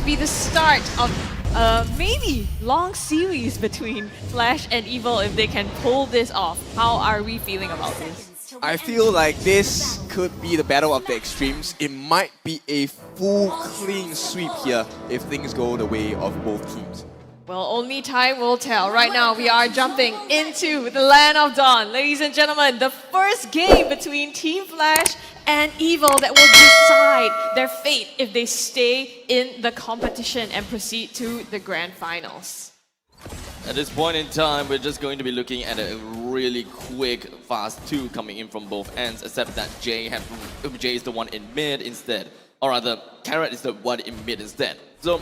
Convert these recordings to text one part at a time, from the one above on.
be the start of maybe long series between Flash and Evil if they can pull this off. How are we feeling about this? I feel like this could be the battle of the extremes. It might be a full clean sweep here if things go the way of both teams. Well, only time will tell. Right now, we are jumping into the Land of Dawn. Ladies and gentlemen, the first game between Team Flash and Evil that will decide their fate if they stay in the competition and proceed to the grand finals. At this point in time, we're just going to be looking at a really quick, fast 2 coming in from both ends, except that Jay is the one in mid instead. Or rather, Carrot is the one in mid instead. So,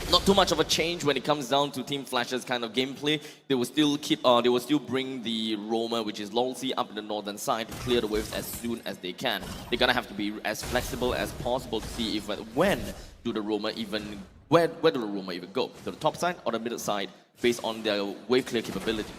not too much of a change when it comes down to Team Flash's kind of gameplay. They will still bring the Roamer, which is Lolzy, up in the northern side to clear the waves as soon as they can. They're gonna have to be as flexible as possible to see if when do the Roamer even where do the Roamer even go? To the top side or the middle side, based on their wave clear capability.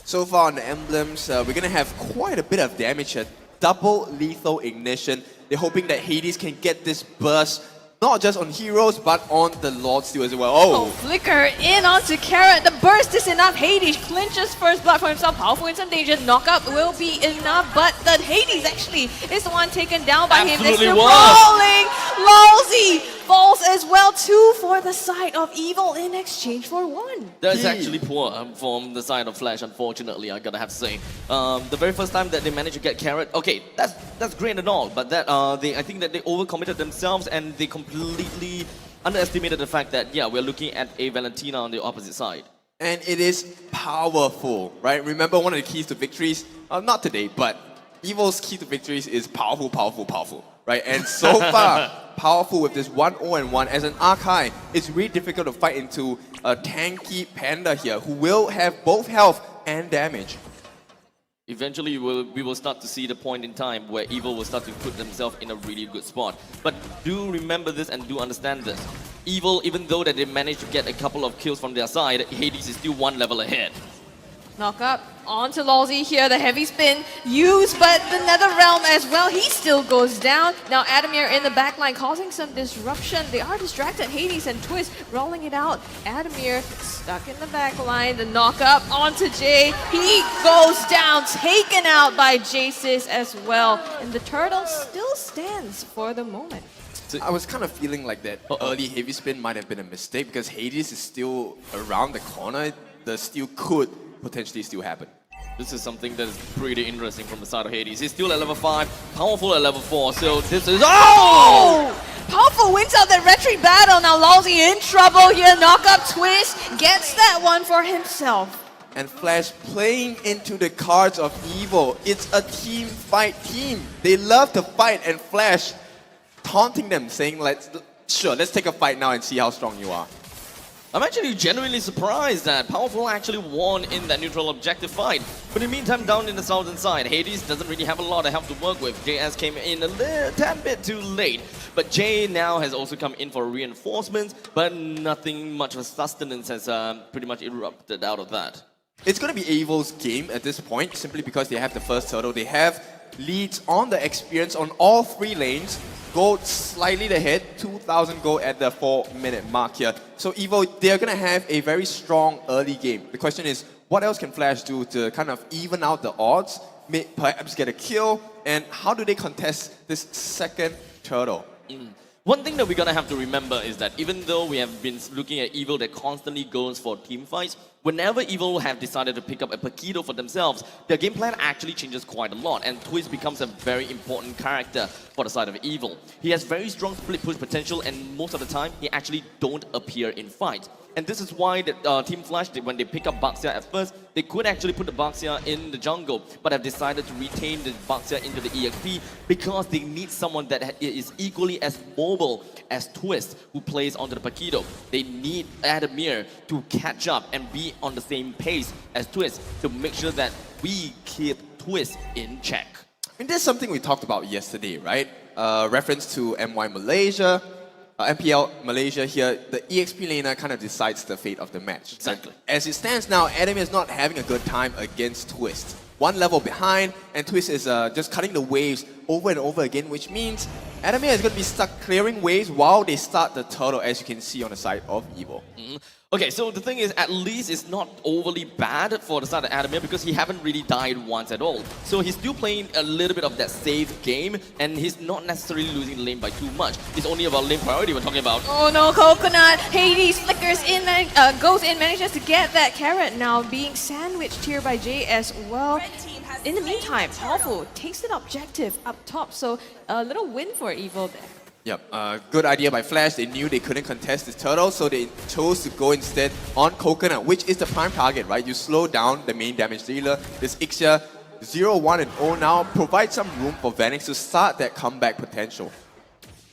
So far on the emblems, we're going to have quite a bit of damage here. Double lethal ignition. They're hoping that Hades can get this burst, not just on heroes, but on the Lord Steel as well. Oh, flicker in onto Carrot. The burst is enough. Hades clinches first blood for himself. Powerful in some danger. Knockup will be enough, but the Hades actually is the one taken down by him. They're still rolling. Lolzy falls as well. 2 for the side of Evil in exchange for 1. That's actually poor from the side of Flash, unfortunately, I gotta have to say. The very first time that they managed to get Carrot, okay, that's great and all, but that I think that they overcommitted themselves and they completely underestimated the fact that, yeah, we're looking at a Valentina on the opposite side. And it is powerful, right? Remember one of the keys to victories, not today, but Evil's key to victories is powerful, powerful, powerful, right? And so far, powerful with this 1-0 and 1. As an Archai, it's really difficult to fight into a tanky Panda here who will have both health and damage. Eventually, we will start to see the point in time where Evil will start to put themselves in a really good spot. But do remember this and do understand this. Evil, even though that they managed to get a couple of kills from their side, Hades is still 1 level ahead. Knock up onto Lolzy here, the heavy spin used, but the Nether Realm as well, he still goes down. Now Adamir in the backline causing some disruption. They are distracted, Hades and Twist rolling it out. Adamir stuck in the backline, the knock up onto Jay. He goes down, taken out by Jaceys as well. And the turtle still stands for the moment. So I was kind of feeling like that early heavy spin might have been a mistake because Hades is still around the corner. The steal could potentially still happen. This is something that is pretty interesting from the side of Hades. He's still at level 5, powerful at level 4, so this is... Oh! Powerful wins out that retreat battle. Now Lolzy in trouble here. Knock up Twist, gets that one for himself. And Flash playing into the cards of Evil. It's a team fight team. They love to fight, and Flash taunting them, saying, let's take a fight now and see how strong you are. I'm actually genuinely surprised that Powerful actually won in that neutral objective fight. But in the meantime, down in the southern side, Hades doesn't really have a lot of help to work with. JS came in a tad bit too late. But Jay now has also come in for reinforcements, but nothing much of a sustenance has pretty much erupted out of that. It's going to be Evil's game at this point, simply because they have the first turtle. They have leads on the experience on all 3 lanes. Gold slightly ahead, 2,000 gold at the 4-minute mark here. So Evil, they're going to have a very strong early game. The question is, what else can Flash do to kind of even out the odds, perhaps get a kill, and how do they contest this second turtle? One thing that we're gonna have to remember is that even though we have been looking at Evil that constantly goes for team fights, whenever Evil have decided to pick up a Paquito for themselves, their game plan actually changes quite a lot, and Twist becomes a very important character for the side of Evil. He has very strong split push potential, and most of the time, he actually don't appear in fights. And this is why the Team Flash, when they pick up Baxia at first, they could actually put the Baxia in the jungle, but have decided to retain the Baxia into the EXP because they need someone that is equally as mobile as Twist, who plays onto the Paquito. They need Adamir to catch up and be on the same pace as Twist to make sure that we keep Twist in check. I mean, there's something we talked about yesterday, right? Reference to MY Malaysia. MPL Malaysia here, the EXP laner kind of decides the fate of the match. Exactly. As it stands now, Adamir is not having a good time against Twist. 1 level behind, and Twist is just cutting the waves over and over again, which means Adamir is going to be stuck clearing waves while they start the turtle, as you can see on the side of Evil. Okay, so the thing is, at least it's not overly bad for the side of Adamir because he haven't really died once at all. So he's still playing a little bit of that safe game, and he's not necessarily losing the lane by too much. It's only about lane priority we're talking about. Oh no, Coconut! Hades flickers in, goes in, manages to get that carrot, now being sandwiched here by Jay as well. In the meantime, Powerful takes an objective up top, so a little win for Evil there. Yep, good idea by Flash. They knew they couldn't contest this turtle, so they chose to go instead on Coconut, which is the prime target, right? You slow down the main damage dealer. This Ixia 0-1 and 0 now provides some room for Vanix to start that comeback potential.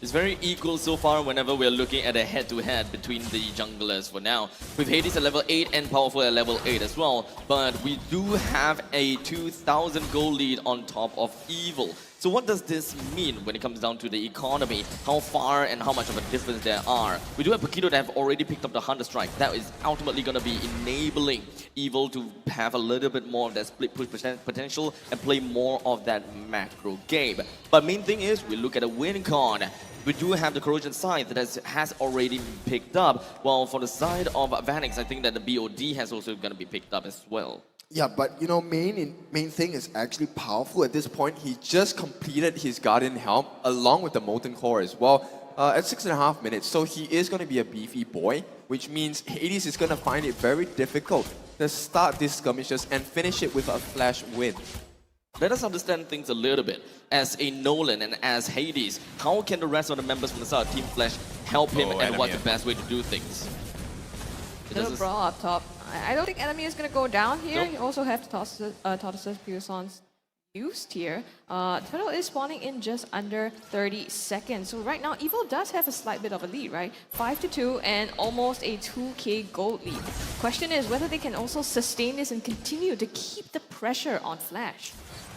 It's very equal so far whenever we're looking at a head-to-head between the junglers for now. With Hades at level 8 and Powerful at level 8 as well. But we do have a 2,000 gold lead on top of Evil. So what does this mean when it comes down to the economy? How far and how much of a difference there are? We do have Paquito that have already picked up the Hunter Strike. That is ultimately going to be enabling Evil to have a little bit more of that split push potential and play more of that macro game. But main thing is, we look at a win con. We do have the Corrosion Scythe that has already been picked up. While for the side of Vanix, I think that the BOD has also going to be picked up as well. Yeah, but you know, main thing is actually Powerful at this point. He just completed his Guardian Helm along with the Molten Core as well at 6.5 minutes. So he is going to be a beefy boy, which means Hades is going to find it very difficult to start these skirmishes and finish it with a flash win. Let us understand things a little bit. As a Nolan and as Hades, how can the rest of the members from the side of Team Flash help him, and what's the best way to do things? Little brawl up top. I don't think enemy is going to go down here. Nope. You also have Tortoises, Puissance used here. Turtle is spawning in just under 30 seconds. So right now, Evil does have a slight bit of a lead, right? 5-2 and almost a 2k gold lead. Question is whether they can also sustain this and continue to keep the pressure on Flash.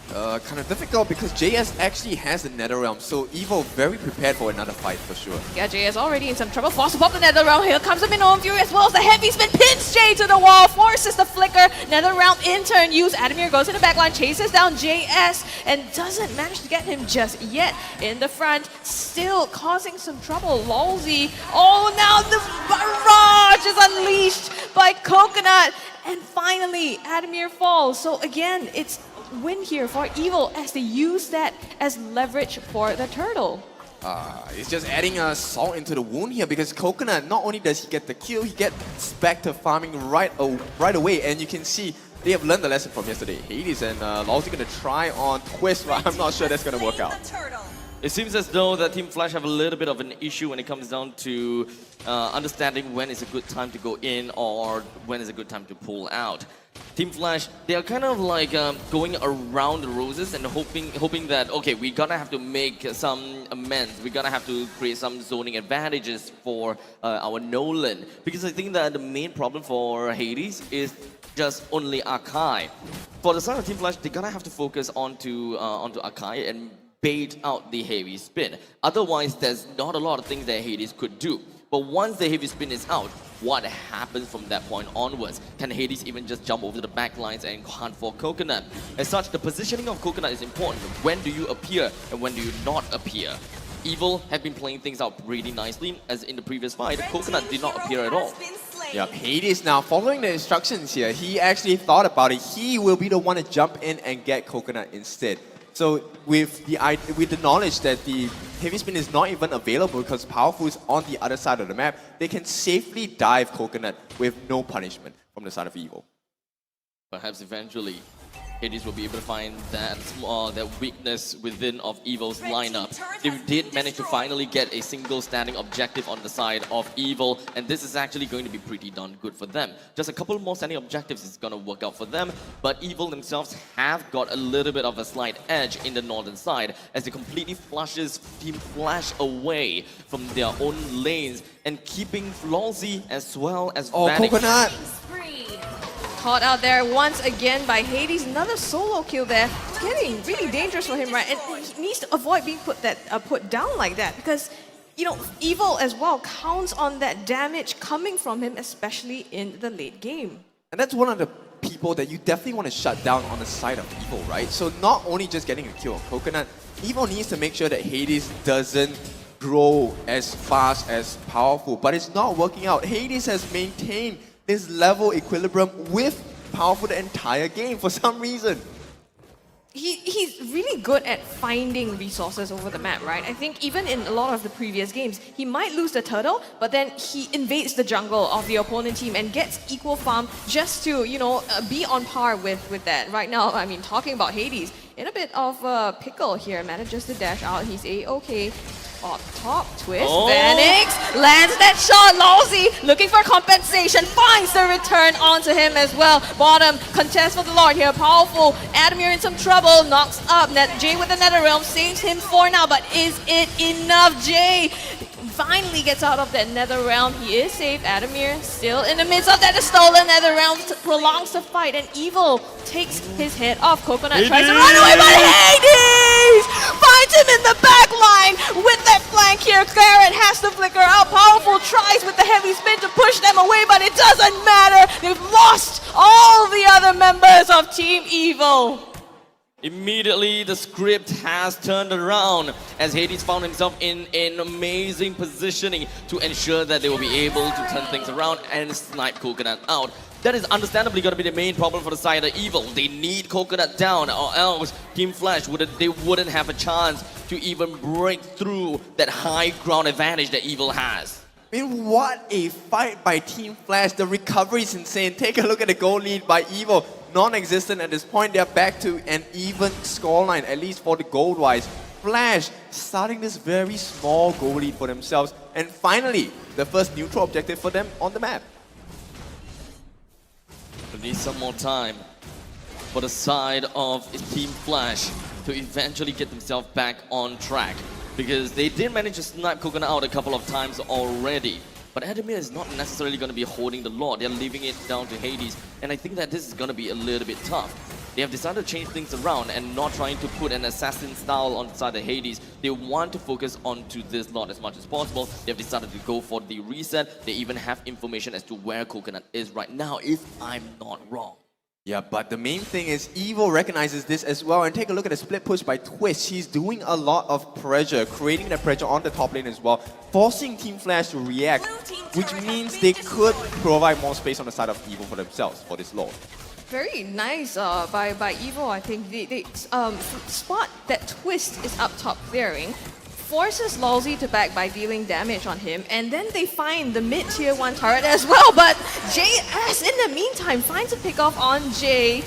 Kind of difficult because JS actually has the Netherrealm, so Evil very prepared for another fight for sure. Yeah, Jay is already in some trouble. Forced to pop the Netherrealm. Here comes the Minoan Fury as well as the heavy spin. Pins Jay to the wall. Forces the flicker. Netherrealm in turn used. Adamir goes in the backline. Chases down JS and doesn't manage to get him just yet. In the front, still causing some trouble. Lolzy. Oh, now the barrage is unleashed by Coconut. And finally, Adamir falls. So again, it's win here for Evil as they use that as leverage for the turtle. It's just adding salt into the wound here because Coconut, not only does he get the kill, he gets back to farming right away. And you can see they have learned the lesson from yesterday. Hades and Lolzy going to try on Twist, but I'm not sure that's going to work out. It seems as though that Team Flash have a little bit of an issue when it comes down to understanding when is a good time to go in or when is a good time to pull out. Team Flash, they are kind of like going around the roses and hoping that, okay, we're gonna have to make some amends. We're gonna have to create some zoning advantages for our Nolan. Because I think that the main problem for Hades is just only Akai. For the side of Team Flash, they're gonna have to focus onto Akai and bait out the heavy spin. Otherwise, there's not a lot of things that Hades could do. But once the heavy spin is out, what happens from that point onwards? Can Hades even just jump over the back lines and hunt for Coconut? As such, the positioning of Coconut is important. When do you appear and when do you not appear? Evil have been playing things out really nicely, as in the previous fight, Coconut did not appear at all. Yeah, Hades now following the instructions here. He actually thought about it. He will be the one to jump in and get Coconut instead. So with the knowledge that the heavy spin is not even available because Powerful is on the other side of the map, they can safely dive Coconut with no punishment from the side of Evil. Perhaps eventually Hades will be able to find that weakness within of Evil's lineup. They did manage to finally get a single standing objective on the side of Evil, and this is actually going to be pretty darn good for them. Just a couple more standing objectives is going to work out for them, but Evil themselves have got a little bit of a slight edge in the northern side as it completely flushes Team Flash away from their own lanes and keeping Lolzy as well as Vanix. Coconut! Caught out there once again by Hades. Another solo kill there. It's getting really dangerous for him, right? And he needs to avoid being put down like that because, you know, Evil as well counts on that damage coming from him, especially in the late game. And that's one of the people that you definitely want to shut down on the side of Evil, right? So not only just getting a kill on Coconut, Evo needs to make sure that Hades doesn't grow as fast as powerful, but it's not working out. Hades has maintained this level equilibrium with powerful the entire game for some reason. He's really good at finding resources over the map, right? I think even in a lot of the previous games, he might lose the turtle, but then he invades the jungle of the opponent team and gets equal farm just to, be on par with that. Right now, I mean, talking about Hades, in a bit of a pickle here, manages to dash out. He's A-okay. Up top, twist, Vanix lands that shot, Lousy looking for compensation, finds the return onto him as well. Bottom, contest for the Lord here, powerful, Adamir in some trouble, knocks up, Jay with the Netherrealm, saves him for now, but is it enough? Jay finally gets out of that Netherrealm, he is safe, Adamir still in the midst of that stolen Netherrealm, prolongs the fight, and Evil takes his head off. Coconut tries to run away, but Hades finds him in the back line with that flank here. Garrett has to flicker out. Powerful tries with the heavy spin to push them away, but it doesn't matter. They've lost all the other members of Team Evil. Immediately, the script has turned around as Hades found himself in an amazing positioning to ensure that they will be able to turn things around and snipe Coconut out. That is understandably going to be the main problem for the side of Evil. They need Coconut down, or else Team Flash wouldn't have a chance to even break through that high ground advantage that Evil has. I mean, what a fight by Team Flash. The recovery is insane. Take a look at the goal lead by Evil. Non-existent at this point. They're back to an even scoreline, at least for the gold-wise. Flash starting this very small goal lead for themselves. And finally, the first neutral objective for them on the map. We need some more time for the side of Team Flash to eventually get themselves back on track, because they did manage to snipe Coconut out a couple of times already. But Adamir is not necessarily going to be holding the Lord. They're leaving it down to Hades, and I think that this is going to be a little bit tough. They have decided to change things around and not trying to put an assassin style on the side of Hades. They want to focus onto this Lord as much as possible. They have decided to go for the reset. They even have information as to where Coconut is right now, if I'm not wrong. Yeah, but the main thing is Evil recognizes this as well, and take a look at the split push by Twist. He's doing a lot of pressure, creating the pressure on the top lane as well, forcing Team Flash to react, which means they could provide more space on the side of Evil for themselves for this Lord. Very nice by Evil. I think they spot that Twist is up top clearing, forces Lousy to back by dealing damage on him, and then they find the mid tier 1 turret as well, but JS in the meantime finds a pick off on Jay,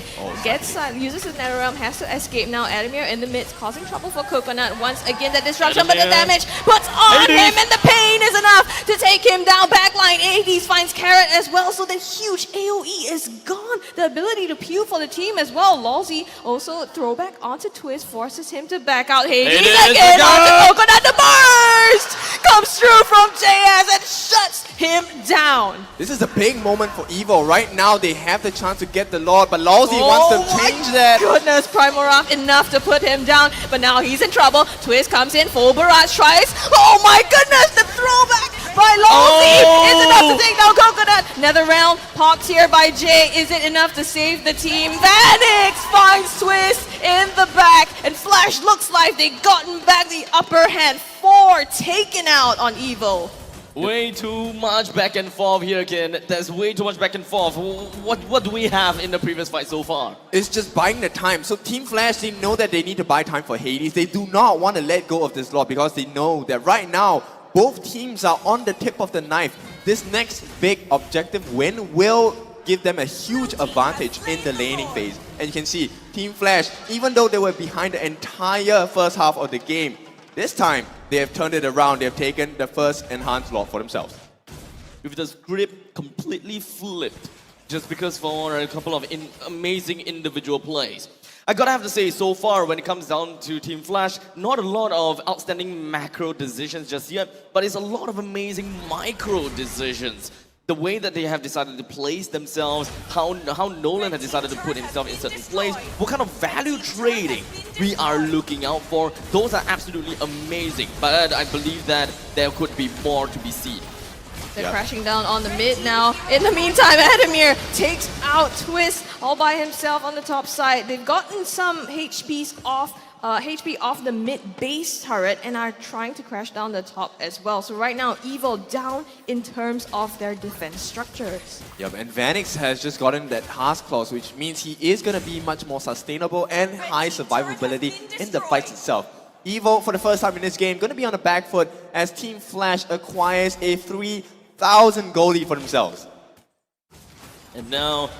uses his Netherrealm, has to escape now. Adamir in the midst, causing trouble for Coconut. Once again the disruption, but the damage puts on him, and the pain is enough to take him down. Backline, Hades finds Carrot as well, so the huge AoE is gone. The ability to pew for the team as well. Lousy also throwback onto Twist, forces him to back out. Hades again onto Coconut. The burst comes through from JS and shuts him down. This is a big moment for Evil. Right now, they have the chance to get the Lord, but Lousy wants to change that. Goodness, Primoraph enough to put him down, but now he's in trouble. Twist comes in, full barrage tries. Oh my goodness, the throwback by Lousy is enough to take down Coconut. Netherrealm popped here by Jay. Is it enough to save the team? Vanix finds Twist in the back, and Flash looks like they've gotten back the upper hand. 4 taken out on Evil. Way too much back and forth here again. There's way too much back and forth. What do we have in the previous fight so far? It's just buying the time. So Team Flash, they know that they need to buy time for Hades. They do not want to let go of this Lord because they know that right now, both teams are on the tip of the knife. This next big objective win will give them a huge advantage in the laning phase. And you can see, Team Flash, even though they were behind the entire first half of the game, this time, they have turned it around. They have taken the first enhanced Lord for themselves. With the script completely flipped, just because for a couple of amazing individual plays. I gotta have to say, so far, when it comes down to Team Flash, not a lot of outstanding macro decisions just yet, but it's a lot of amazing micro decisions. The way that they have decided to place themselves, how Nolan has decided to put himself in certain place, what kind of value trading we are looking out for, those are absolutely amazing. But I believe that there could be more to be seen. They're crashing down on the mid now. In the meantime, Adamir takes out Twist all by himself on the top side. They've gotten some HPs off HP off the mid base turret and are trying to crash down the top as well. So right now, EVIL down in terms of their defense structures. Yep, and Vanix has just gotten that Task Clause, which means he is going to be much more sustainable and high survivability in the fights itself. EVIL, for the first time in this game, going to be on the back foot as Team Flash acquires a 3,000 gold lead for themselves. And now,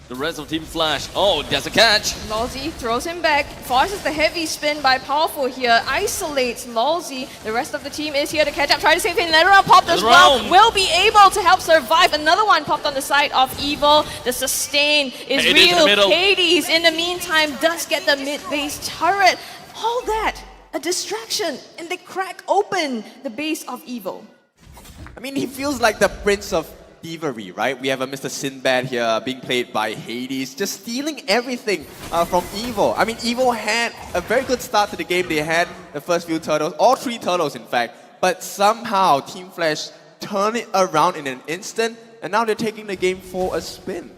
the rest of Team Flash. Oh, there's a catch. Lawsy throws him back, forces the heavy spin by Powerful here, isolates Lawsy. The rest of the team is here to catch up, try to save him. Another round popped as well. Will be able to help survive. Another one popped on the side of EVIL. The sustain is Hades in real. the middle. Hades, in the meantime, does get the mid-base turret. All that, a distraction, and they crack open the base of EVIL. I mean, he feels like the Prince of Thievery, right? We have a Mr. Sinbad here being played by Hades, just stealing everything from EVIL. I mean, EVIL had a very good start to the game. They had the first few turtles, all 3 turtles in fact, but somehow Team Flash turned it around in an instant, and now they're taking the game for a spin.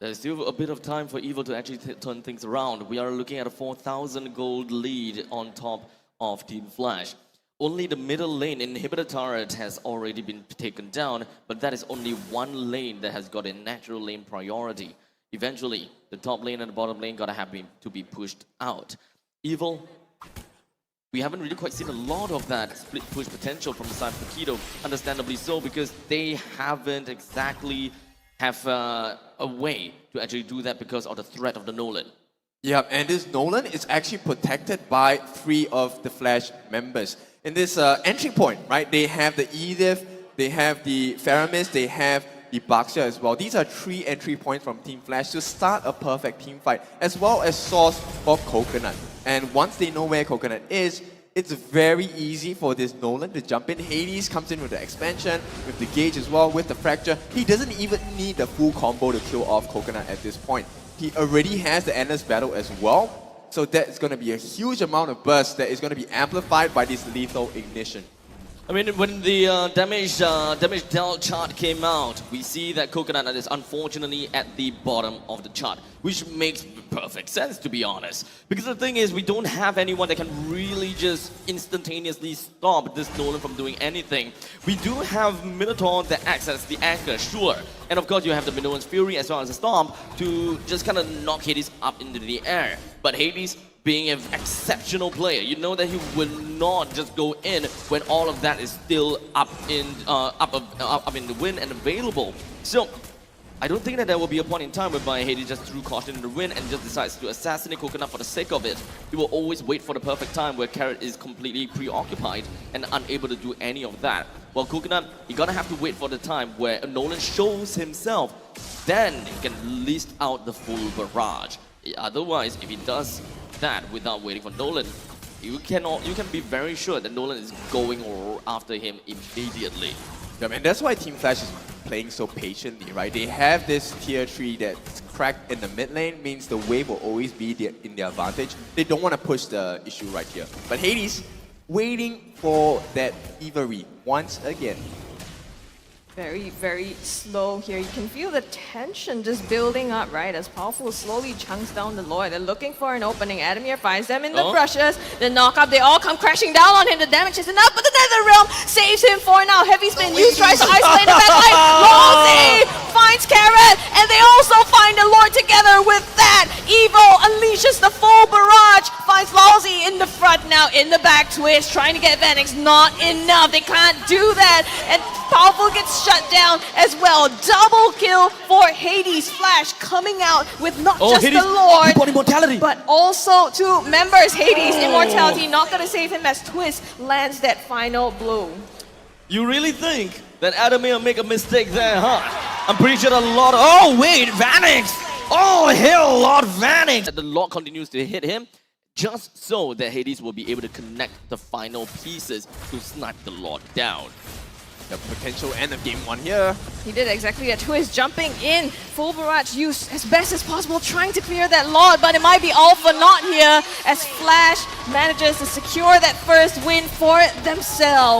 There's still a bit of time for EVIL to actually turn things around. We are looking at a 4,000 gold lead on top of Team Flash. Only the middle lane inhibitor turret has already been taken down, but that is only one lane that has got a natural lane priority. Eventually, the top lane and the bottom lane gotta have to be pushed out. EVIL, we haven't really quite seen a lot of that split push potential from the side of Paquito, understandably so, because they haven't exactly have a way to actually do that because of the threat of the Nolan. Yeah, and this Nolan is actually protected by 3 of the Flash members. In this entry point, right, they have the Edith, they have the Faramis, they have the Baxia as well. These are 3 entry points from Team Flash to start a perfect team fight, as well as source for Coconut. And once they know where Coconut is, it's very easy for this Nolan to jump in. Hades comes in with the expansion, with the gauge as well, with the fracture. He doesn't even need the full combo to kill off Coconut at this point. He already has the Endless Battle as well. So that's going to be a huge amount of burst that is going to be amplified by this lethal ignition. I mean, when the damage dealt chart came out, we see that Coconut is unfortunately at the bottom of the chart, which makes perfect sense, to be honest. Because the thing is, we don't have anyone that can really just instantaneously stop this Nolan from doing anything. We do have Minotaur that acts as the anchor, sure. And of course, you have the Minoan's Fury as well as the Storm to just kind of knock Hades up into the air. But Hades, being an exceptional player, you know that he will not just go in when all of that is still up in the wind and available. So I don't think that there will be a point in time whereby Hades just threw caution in the wind and just decides to assassinate Coconut for the sake of it. He will always wait for the perfect time where Carrot is completely preoccupied and unable to do any of that. While Coconut, you're gonna have to wait for the time where Nolan shows himself, then he can list out the full barrage. Otherwise, if he does that without waiting for Nolan, you can be very sure that Nolan is going after him immediately. Yeah, and that's why Team Flash is playing so patiently, right? They have this tier 3 that's cracked in the mid lane, means the wave will always be in their advantage. They don't want to push the issue right here. But Hades, waiting for that Thievery once again. Very, very slow here. You can feel the tension just building up, right? As Powerful slowly chunks down the Lord. They're looking for an opening. Adamir finds them in the brushes. The knock-up, they all come crashing down on him. The damage is enough, but the NetherRealm saves him for now. Heavy spin, Hughes tries to isolate the backline. Lawsy finds Carrot, and they also find the Lord together with that. EVIL unleashes the full barrage, finds Lawsy in the front now, in the back twist, trying to get Vanix. Not enough, they can't do that. And Powerful gets shut down as well. Double kill for Hades. Flash coming out with not just Hades, the Lord, immortality, but also 2 members. Hades immortality not gonna save him as Twist lands that final blow. You really think that Adamir make a mistake there, huh? I'm pretty sure a lot of... Oh, wait, Vanix! Oh, hell, Lord Vanix! The Lord continues to hit him, just so that Hades will be able to connect the final pieces to snipe the Lord down. The potential end of game 1 here. He did exactly that. Twist jumping in, full barrage use as best as possible, trying to clear that Lord, but it might be all for naught here as Flash manages to secure that first win for themselves.